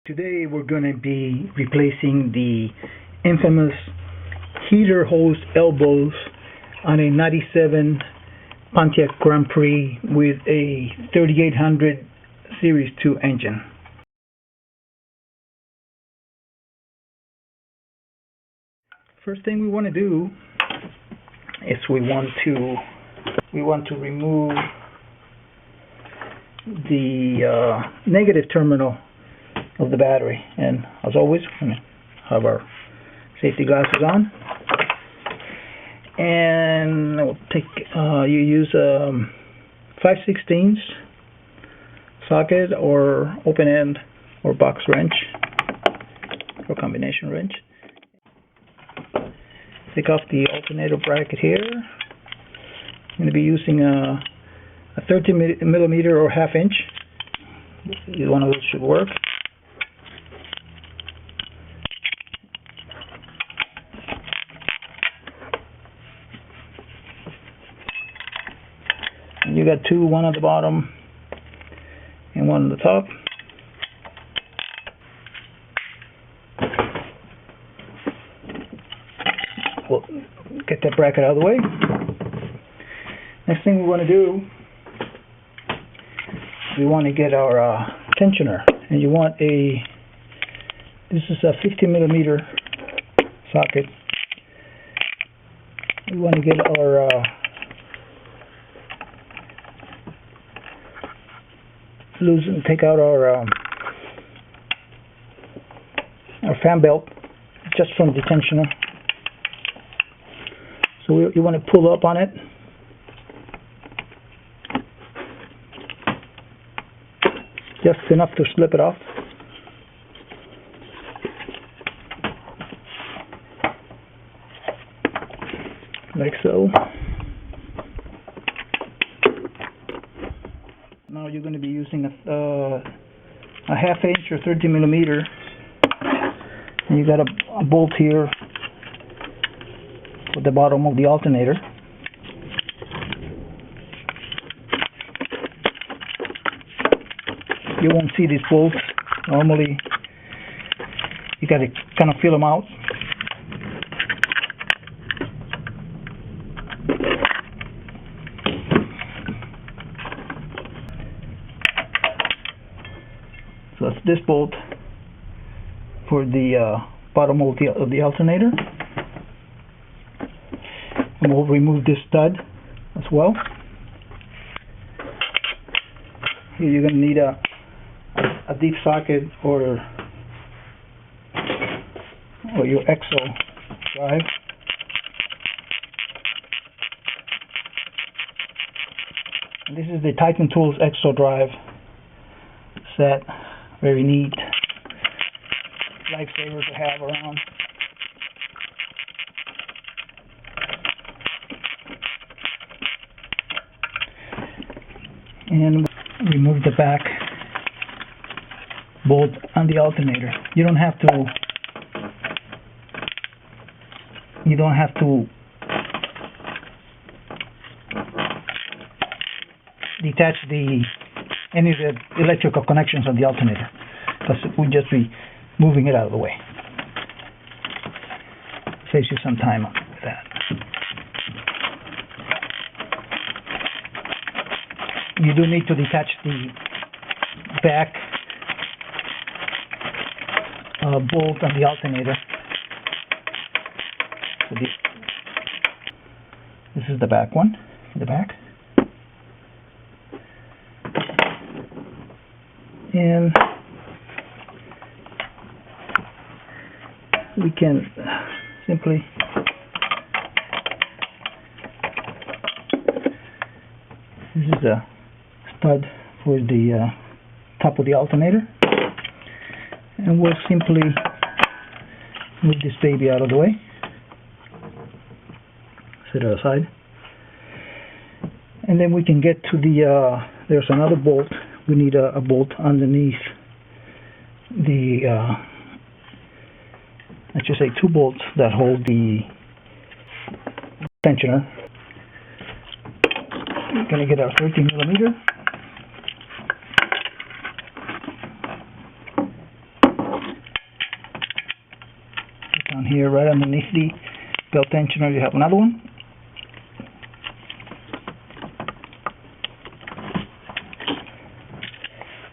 Today we're going to be replacing the infamous heater hose elbows on a 97 Pontiac Grand Prix with a 3800 Series 2 engine. First thing we want to do is we want to remove the negative terminal of the battery, and as always we have our safety glasses on, and we'll take you use a 5/16 socket or open end or box wrench or combination wrench. Take off the alternator bracket here. I'm going to be using a 30 millimeter or ½ inch. Either one of those should work. And you got two, one at the bottom and one on the top. We'll get that bracket out of the way. Next thing we want to do, we want to get our tensioner, and you want this is a 50 millimeter socket. We want to get our take out our fan belt just from the tensioner. So you want to pull up on it. Just enough to slip it off. Like so. Now you're going to be using a ½ inch or 30 millimeter. And you got a bolt here at the bottom of the alternator. You won't see these bolts. Normally you got to kind of feel them out. So that's this bolt for the bottom of the alternator. And we'll remove this stud as well. Here you're going to need a deep socket or your EXO drive. And this is the Titan Tools EXO drive set. Very neat, lifesaver to have around. And remove the back bolt on the alternator. You don't have to detach any of the electrical connections on the alternator, because we'll just be moving it out of the way. Saves you some time with that. You do need to detach the back bolt on the alternator. So this is the back one, the back. And we can simply this is a stud for the top of the alternator, and we'll simply move this baby out of the way, set it aside, and then we can get to the there's another bolt. We need a bolt underneath the let's just say two bolts that hold the tensioner. We're going to get our 13 millimeter. here right underneath the belt tensioner. You have another one.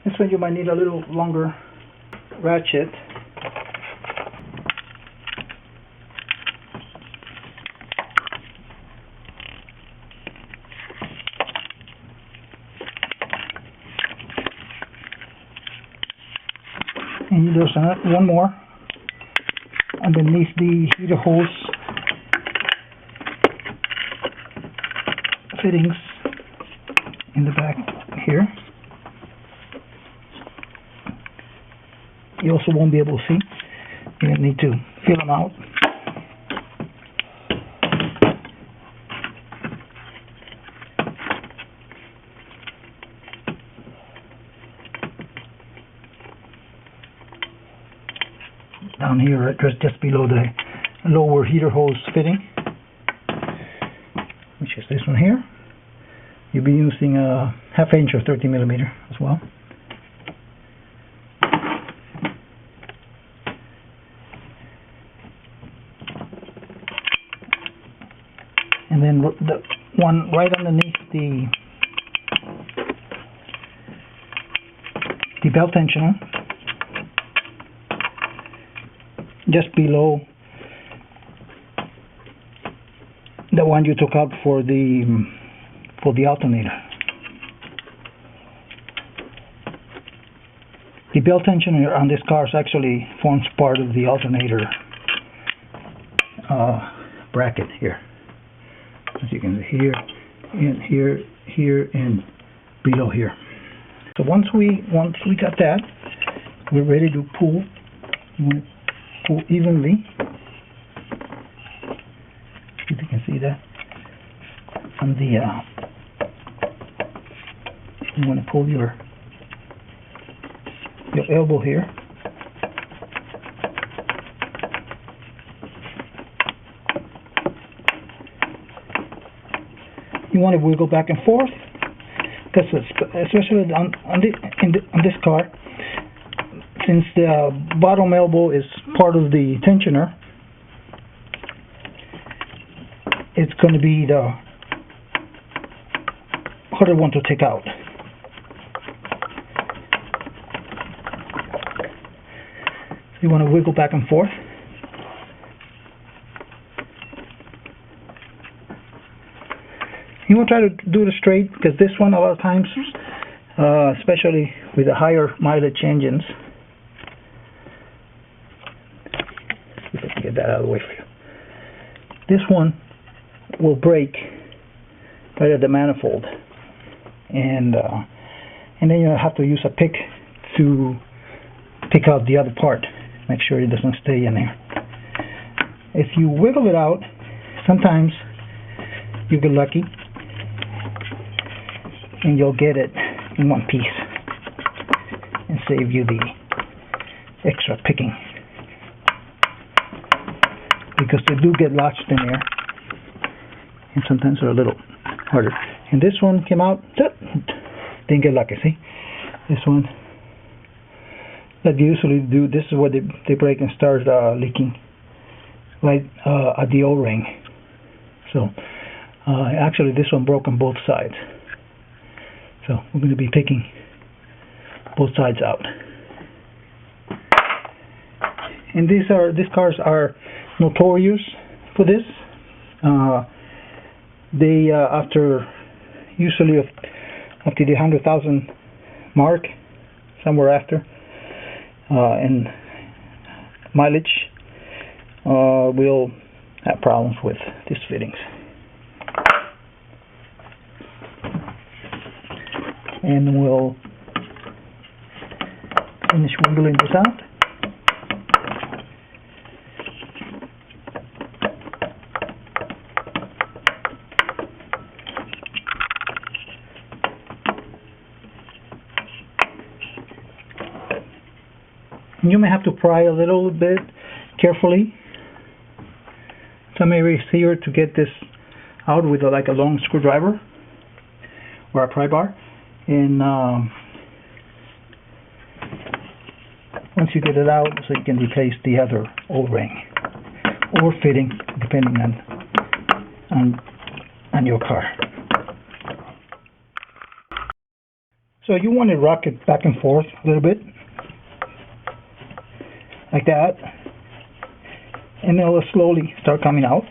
This one you might need a little longer ratchet. And there's one more underneath the heater hose fittings in the back here. You also won't be able to see. You need to feel them out. Down here, just below the lower heater hose fitting, which is this one here. You'll be using a 1/2 inch or 30 millimeter as well. And then the one right underneath the belt tensioner, just below the one you took out for the alternator. The belt tensioner on this car actually forms part of the alternator bracket here, as you can see here, and here, and below here. So once we got that, we're ready to pull. You want to pull evenly. If you can see that on the you want to pull your elbow here. You want to wiggle back and forth, because especially on this car, since the bottom elbow is part of the tensioner, it's going to be the harder one to take out. So you want to wiggle back and forth. You want to try to do it straight, because this one a lot of times, especially with the higher mileage engines, see if I can get that out of the way for you. This one will break right at the manifold, and then you have to use a pick to pick out the other part, make sure it doesn't stay in there. If you wiggle it out, sometimes you get lucky and you'll get it in one piece and save you the extra picking, because they do get lodged in there and sometimes they're a little harder. And this one came out, didn't get lucky. See, this one that you usually do, this is what they break and start leaking right at the O-ring. So actually this one broke on both sides, so we're going to be picking both sides out. And these cars are notorious for this. They after usually after the 100,000 mark, somewhere after, and mileage, we'll have problems with these fittings. And we'll finish wiggling this out. You may have to pry a little bit carefully some areas here to get this out with like a long screwdriver or a pry bar. And once you get it out, so you can replace the other O-ring. or fitting, depending on your car. So you want to rock it back and forth a little bit, like that, and it will slowly start coming out.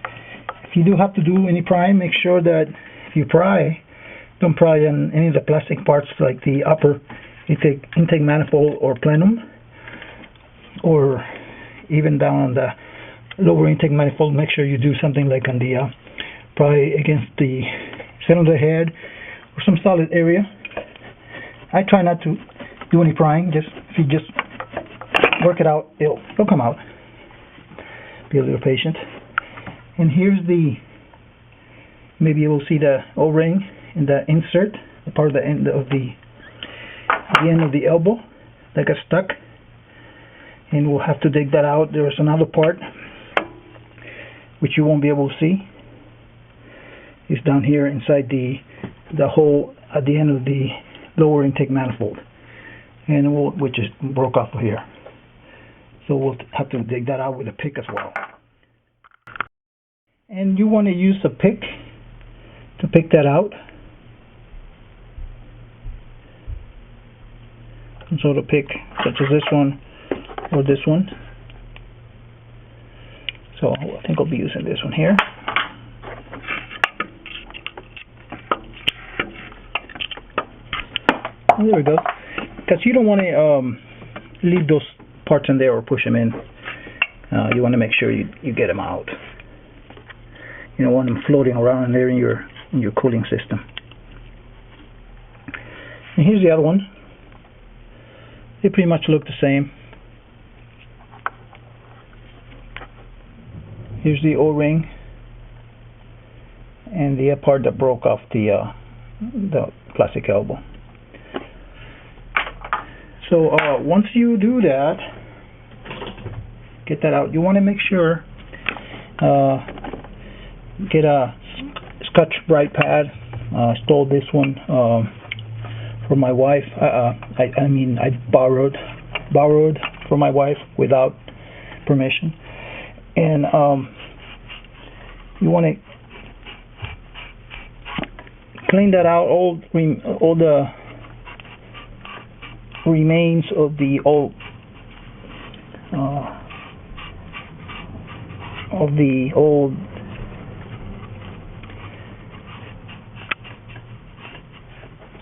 If you do have to do any prying, make sure that if you pry, don't pry on any of the plastic parts like the upper intake manifold or plenum, or even down on the lower intake manifold. Make sure you do something like on the pry against the cylinder head or some solid area. I try not to do any prying. If you just work it out, it'll come out. Be a little patient. And here's maybe you will see the O-ring in the insert, the part of the end of the elbow that got stuck, and we'll have to dig that out. There's another part which you won't be able to see. It's down here inside the hole at the end of the lower intake manifold, and which just broke off of here. So we'll have to dig that out with a pick as well. And you want to use a pick to pick that out. Some sort of pick, such as this one or this one. So I think I'll be using this one here. And there we go. Because you don't want to leave those parts in there or push them in. You want to make sure you get them out. You don't want them floating around in there in your cooling system. And here's the other one. They pretty much look the same. Here's the O-ring and the part that broke off the plastic elbow. So once you do that, get that out. You want to make sure get a Scotch-Brite pad. Stole this one from my wife. I borrowed from my wife without permission. And you want to clean that out, all the remains of the old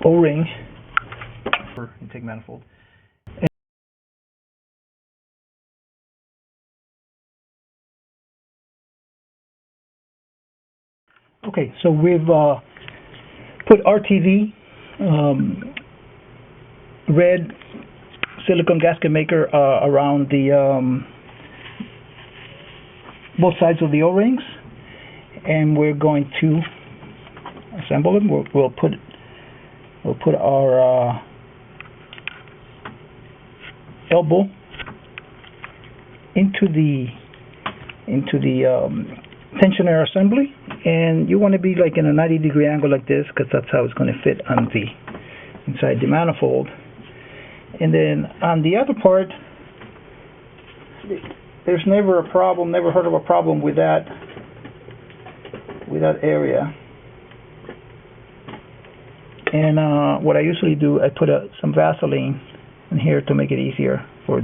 O-ring for intake manifold. Okay, so we've put RTV red silicone gasket maker around the both sides of the O-rings, and we're going to assemble them. We'll put our elbow into the tensioner assembly, and you want to be like in a 90-degree angle like this, because that's how it's going to fit on the inside the manifold. And then on the other part, there's never heard of a problem with that area. And what I usually do, I put some Vaseline in here to make it easier for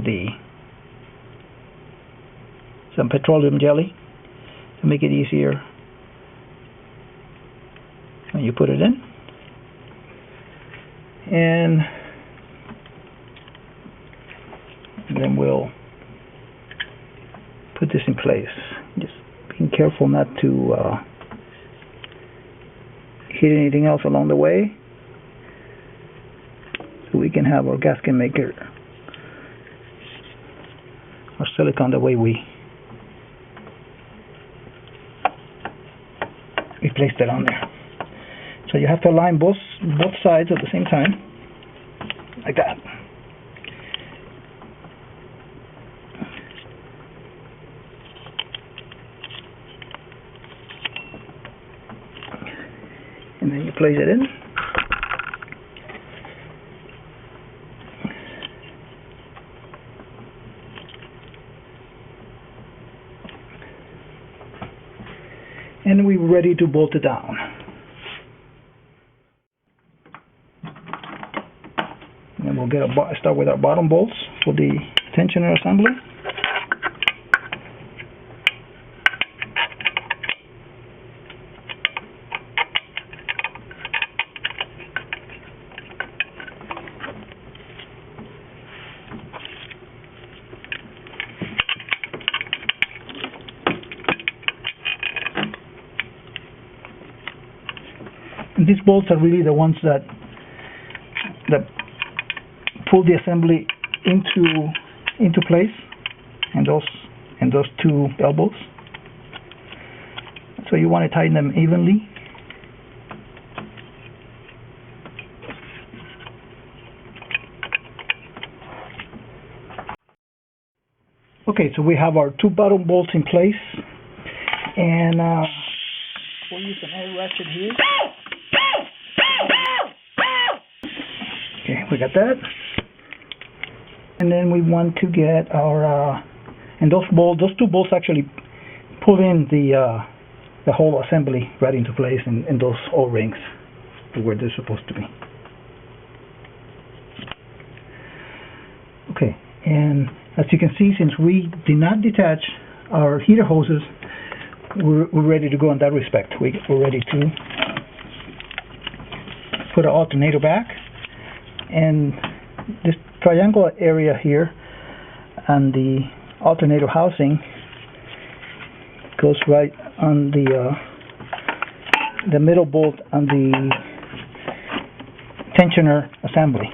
some petroleum jelly to make it easier. And you put it in, and then we'll put this in place. Just being careful not to hit anything else along the way, so we can have our gasket maker, our silicone, the way we placed it on there. So you have to align both sides at the same time, like that. And then you place it in. and we're ready to bolt it down. And we'll start with our bottom bolts for the tensioner assembly. And these bolts are really the ones that pull the assembly into place, and those two elbows. So you want to tighten them evenly. Okay, so we have our two bottom bolts in place, and we'll use an air ratchet here. Okay, we got that. And then we want to get our and those two bolts actually pull in the whole assembly right into place in those O-rings to where they're supposed to be. Okay, and as you can see, since we did not detach our heater hoses, we're ready to go in that respect. We're ready to put our alternator back, and this triangular area here and the alternator housing goes right on the middle bolt on the tensioner assembly.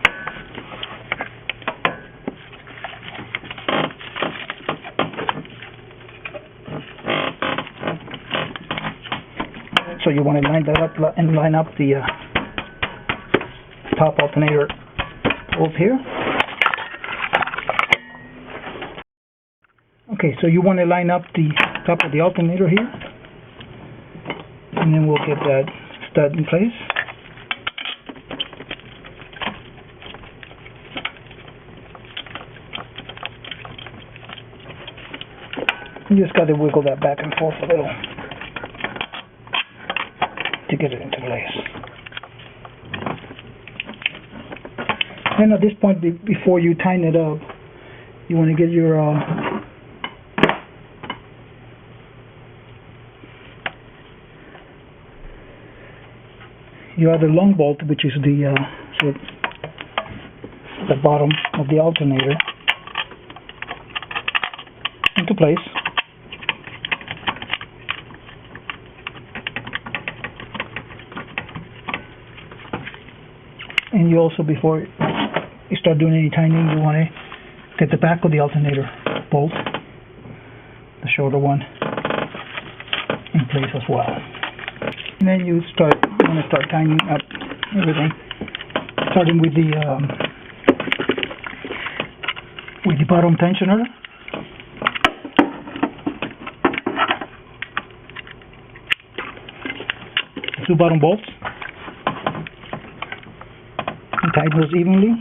So you want to line that up and line up the top alternator bolt here. Okay, so you want to line up the top of the alternator here, and then we'll get that stud in place. You just got to wiggle that back and forth a little to get it into place. And at this point, before you tighten it up, you want to get your other long bolt, which is the bottom of the alternator, into place. And you also, before you start doing any tightening, you want to get the back of the alternator bolt, the shorter one, in place as well. And then you want to start tightening up everything, starting with the bottom tensioner. Two bottom bolts, and tighten those evenly.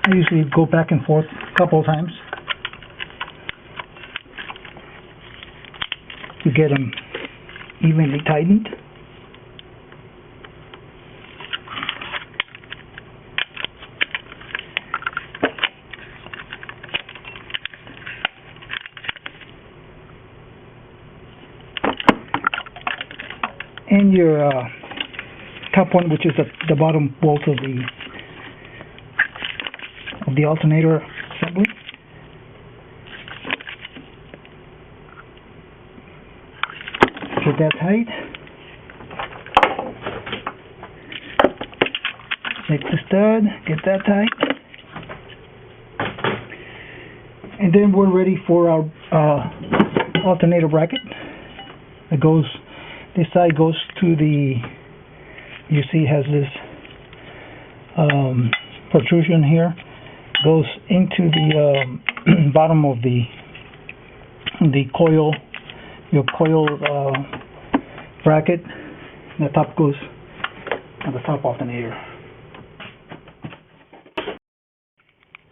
I usually go back and forth a couple of times to get them evenly tightened. And your top one, which is the bottom bolt of the alternator assembly. Get that tight. Take the stud, get that tight. And then we're ready for our alternator bracket. It goes, this side goes to the, you see has this protrusion here, goes into the bottom of the coil your coil bracket. The top goes on the top alternator.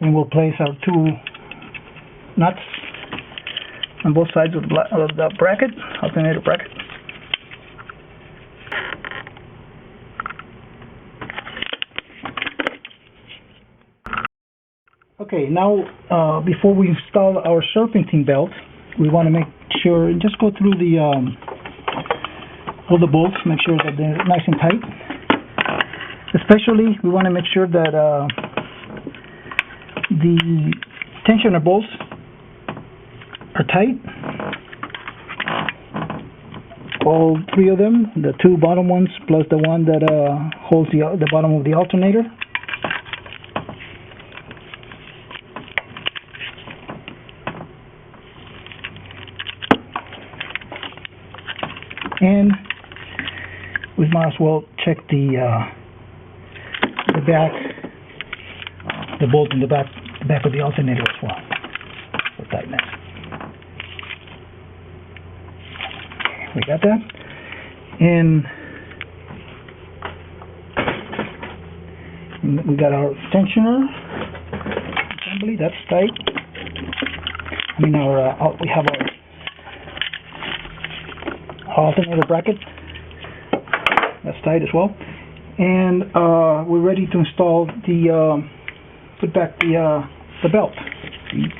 And we'll place our two nuts on both sides of the bracket, alternator bracket. Okay, now before we install our serpentine belt, we want to make sure, just go through the all the bolts, make sure that they're nice and tight. Especially, we want to make sure that the tensioner bolts are tight. All three of them, the two bottom ones plus the one that holds the bottom of the alternator. And we might as well check the back, the bolt in the back of the alternator as well for tightness. We got that, and we got our tensioner assembly. That's tight. I mean, we have our alternator bracket. That's tight as well, and we're ready to install put back the belt, the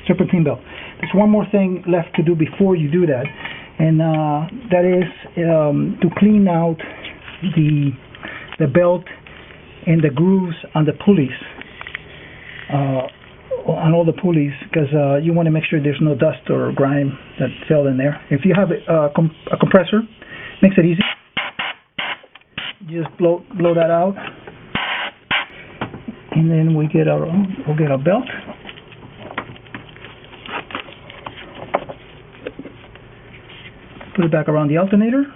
serpentine belt. There's one more thing left to do before you do that, and that is to clean out the belt and the grooves on the pulleys, on all the pulleys, because you want to make sure there's no dust or grime that fell in there. If you have a compressor, makes it easy. Just blow that out, and then we'll get our belt. Put it back around the alternator.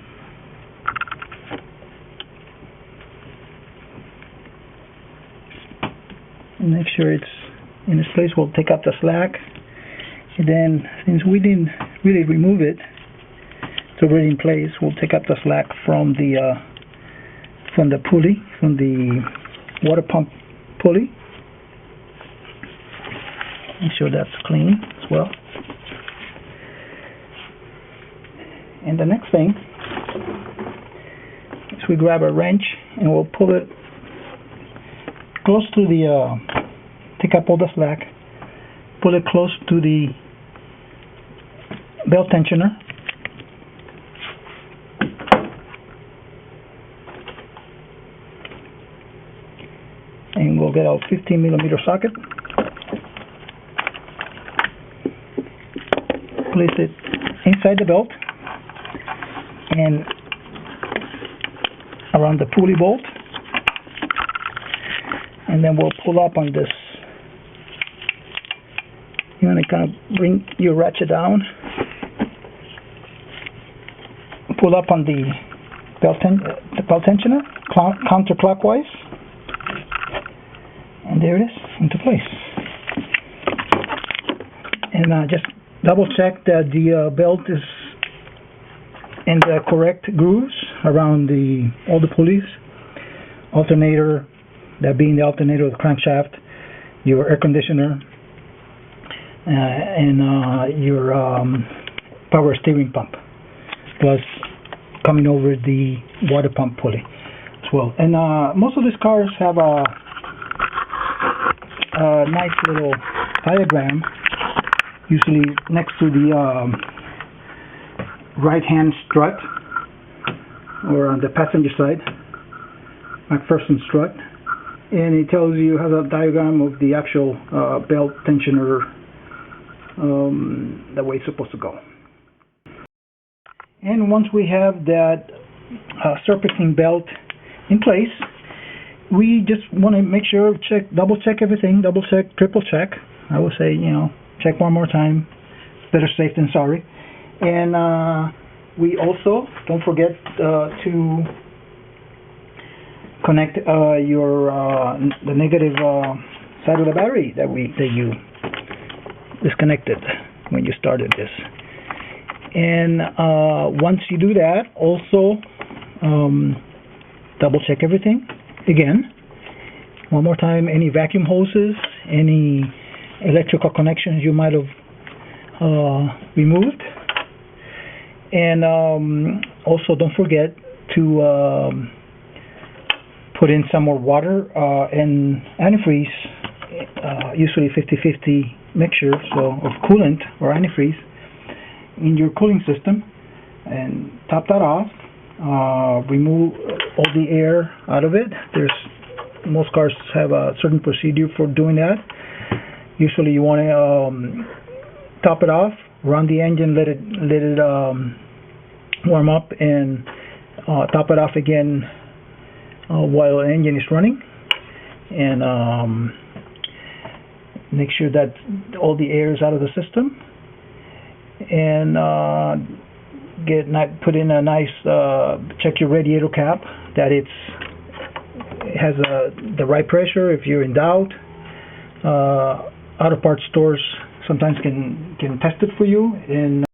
And make sure it's in its place. We'll take out the slack. And then, since we didn't really remove it, it's already in place, we'll take out the slack from the pulley, from the water pump pulley. Make sure that's clean as well. And the next thing is we grab a wrench and we'll pull it close to the, take up all the slack, pull it close to the belt tensioner. And we'll get our 15mm socket, place it inside the belt and around the pulley bolt, and then we'll pull up on this. You want to kind of bring your ratchet down, pull up on the belt tensioner counterclockwise, and there it is, into place. And just double check that the belt is in the correct grooves around all the pulleys, alternator, that being the alternator of the crankshaft, your air conditioner, and your power steering pump, plus coming over the water pump pulley as well. And most of these cars have a nice little diagram, usually next to the right hand strut, or on the passenger side, McPherson strut, and it tells you, has a diagram of the actual belt tensioner, the way it's supposed to go. And once we have that serpentine belt in place, we just want to make sure, double check everything, double check, triple check. I would say, check one more time. Better safe than sorry. And we also don't forget to connect the negative side of the battery that you disconnected when you started this. And once you do that, also double check everything again. One more time, any vacuum hoses, any electrical connections you might have removed. And also don't forget to put in some more water and antifreeze, usually 50-50 mixture, so of coolant or antifreeze in your cooling system, and top that off. Remove all the air out of it. Most cars have a certain procedure for doing that. Usually you want to top it off, run the engine, let it warm up, and top it off again while the engine is running, and make sure that all the air is out of the system, and put in a nice check your radiator cap that it has the right pressure. If you're in doubt, auto parts stores sometimes can test it for you, and